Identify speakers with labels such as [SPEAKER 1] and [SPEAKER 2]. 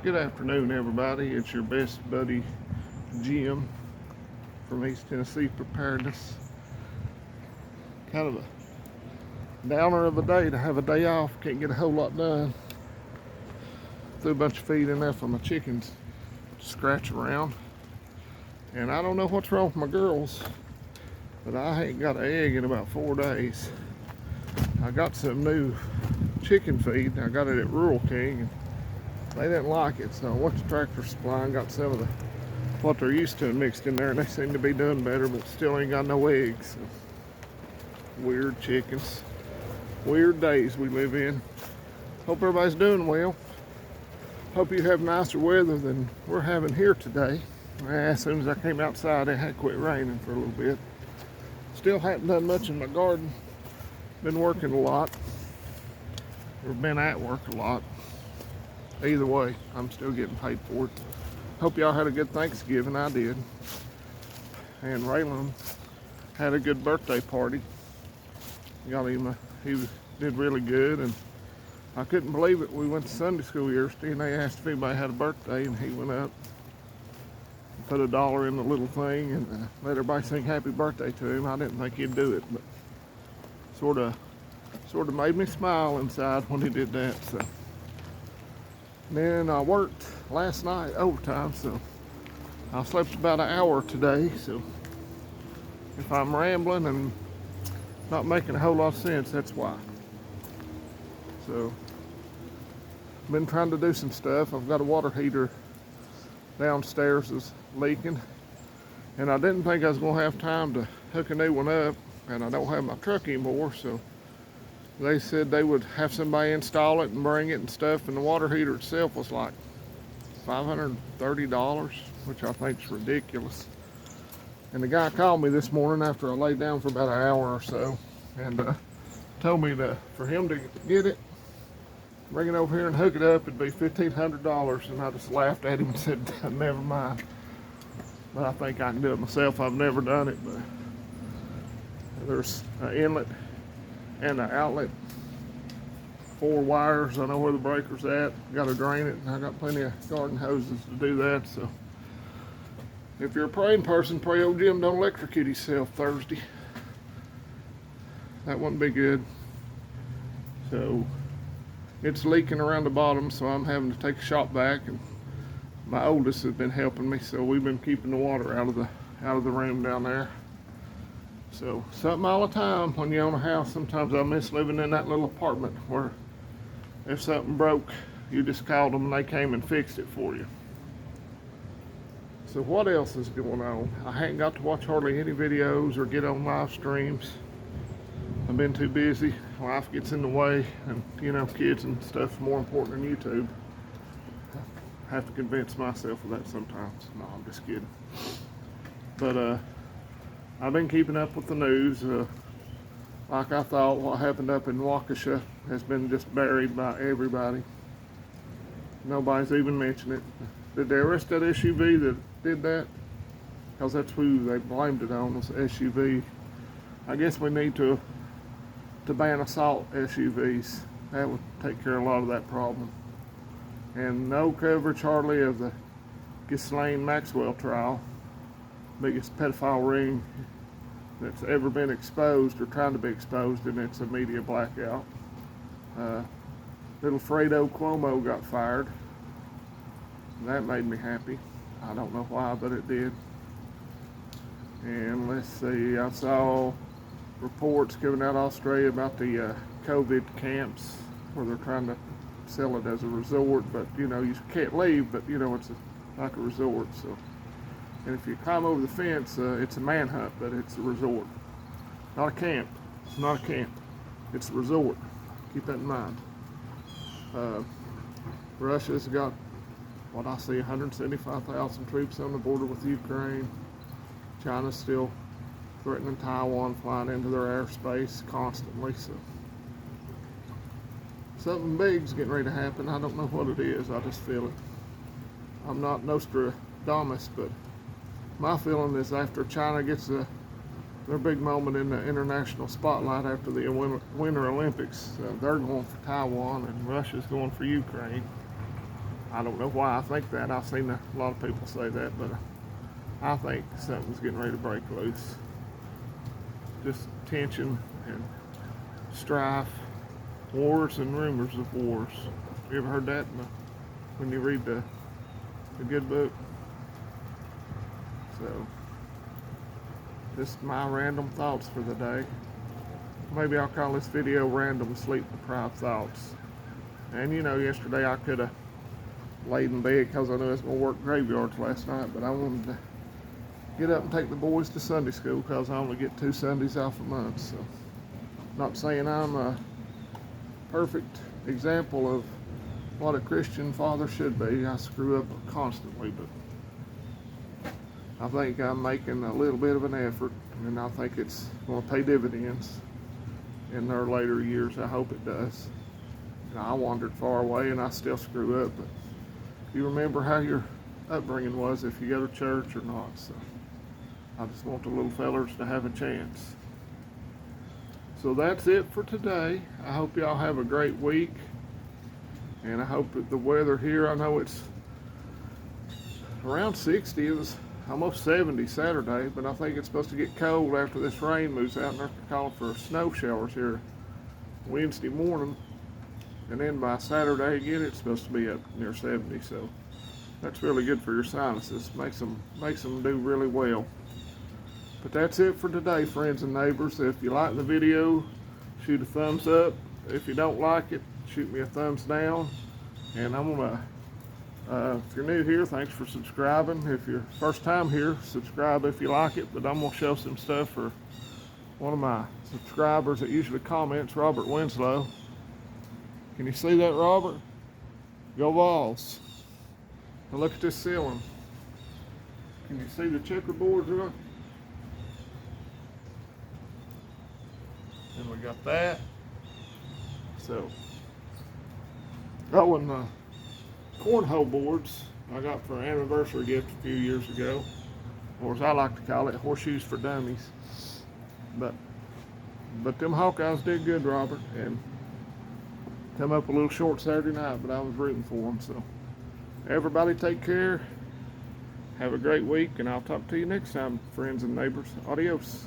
[SPEAKER 1] Good afternoon, everybody. It's your best buddy, Jim, from East Tennessee Preparedness. Kind of a downer of a day to have a day off. Can't get a whole lot done. Threw a bunch of feed in there for my chickens to scratch around. And I don't know what's wrong with my girls, but I ain't got an egg in about 4 days. I got some new chicken feed. I got it at Rural King, and they didn't like it, so I went to Tractor Supply and got some of what they're used to mixed in there, and they seem to be doing better, but still ain't got no eggs. So, weird chickens, weird days we live in. Hope everybody's doing well. Hope you have nicer weather than we're having here today. As soon as I came outside, it had quit raining for a little bit. Still haven't done much in my garden. Been working a lot, or been at work a lot. Either way, I'm still getting paid for it. Hope y'all had a good Thanksgiving. I did. And Raylan had a good birthday party. Got him, he did really good, and I couldn't believe it. We went to Sunday school yesterday, and they asked if anybody had a birthday, and he went up and put $1 in the little thing and let everybody sing happy birthday to him. I didn't think he'd do it, but sort of made me smile inside when he did that. So. Then I worked last night overtime, so I slept about an hour today. So if I'm rambling and not making a whole lot of sense, that's why. So been trying to do some stuff. I've got a water heater downstairs is leaking, and I didn't think I was gonna have time to hook a new one up, and I don't have my truck anymore, so they said they would have somebody install it and bring it and stuff, and the water heater itself was like $530, which I think is ridiculous. And the guy called me this morning after I laid down for about an hour or so, and told me for him to get it, bring it over here and hook it up, it'd be $1,500, and I just laughed at him and said, never mind. But I think I can do it myself. I've never done it, but there's an inlet and an outlet, 4 wires. I know where the breaker's at. Got to drain it, and I got plenty of garden hoses to do that. So if you're a praying person, pray old Jim don't electrocute himself Thursday. That wouldn't be good. So it's leaking around the bottom, so I'm having to take a shop vac, and my oldest has been helping me, so we've been keeping the water out of the room down there. So something all the time when you own a house. Sometimes I miss living in that little apartment where if something broke, you just called them and they came and fixed it for you. So what else is going on? I hadn't got to watch hardly any videos or get on live streams. I've been too busy. Life gets in the way, and kids and stuff's more important than YouTube. I have to convince myself of that sometimes. No, I'm just kidding. But I've been keeping up with the news. Like I thought, what happened up in Waukesha has been just buried by everybody. Nobody's even mentioned it. Did they arrest that SUV that did that? Because that's who they blamed it on, was the SUV. I guess we need to ban assault SUVs. That would take care of a lot of that problem. And no coverage hardly of the Ghislaine Maxwell trial. Biggest pedophile ring that's ever been exposed or trying to be exposed, and it's a media blackout. Little Fredo Cuomo got fired. That made me happy. I don't know why, but it did. And let's see, I saw reports coming out of Australia about the COVID camps where they're trying to sell it as a resort, but you can't leave, but it's like a resort. So. And if you climb over the fence, it's a manhunt, but it's a resort. Not a camp. It's not a camp. It's a resort. Keep that in mind. Russia's got, what I see, 175,000 troops on the border with Ukraine. China's still threatening Taiwan, flying into their airspace constantly. So something big's getting ready to happen. I don't know what it is. I just feel it. I'm not Nostradamus, but my feeling is after China gets their big moment in the international spotlight after the Winter Olympics, they're going for Taiwan, and Russia's going for Ukraine. I don't know why I think that. I've seen a lot of people say that, but I think something's getting ready to break loose. Just tension and strife, wars and rumors of wars. You ever heard that when you read the good book? So, just my random thoughts for the day. Maybe I'll call this video Random Sleep Deprived Thoughts. And you know, yesterday I could have laid in bed because I knew I was going to work graveyards last night, but I wanted to get up and take the boys to Sunday school because I only get 2 Sundays off a month. So, not saying I'm a perfect example of what a Christian father should be. I screw up constantly, but I think I'm making a little bit of an effort, and I think it's going to pay dividends in their later years. I hope it does. You know, I wandered far away and I still screw up, but you remember how your upbringing was if you go to church or not. So I just want the little fellers to have a chance. So that's it for today. I hope y'all have a great week, and I hope that the weather here, I know it's around 60. It was almost 70 Saturday, but I think it's supposed to get cold after this rain moves out, and they're calling for snow showers here Wednesday morning, and then by Saturday again it's supposed to be up near 70. So that's really good for your sinuses. Makes them do really well. But that's it for today, friends and neighbors. If you like the video, shoot a thumbs up. If you don't like it, shoot me a thumbs down. And I'm gonna, if you're new here, thanks for subscribing. If you're first time here, subscribe if you like it. But I'm gonna show some stuff for one of my subscribers that usually comments, Robert Winslow. Can you see that, Robert? Go Vols. Now look at this ceiling. Can you see the checkerboards, right? And we got that. So, and the cornhole boards I got for an anniversary gift a few years ago, or as I like to call it, horseshoes for dummies. But them Hawkeyes did good, Robert, and come up a little short Saturday night, but I was rooting for them. So, everybody take care. Have a great week, and I'll talk to you next time, friends and neighbors. Adios.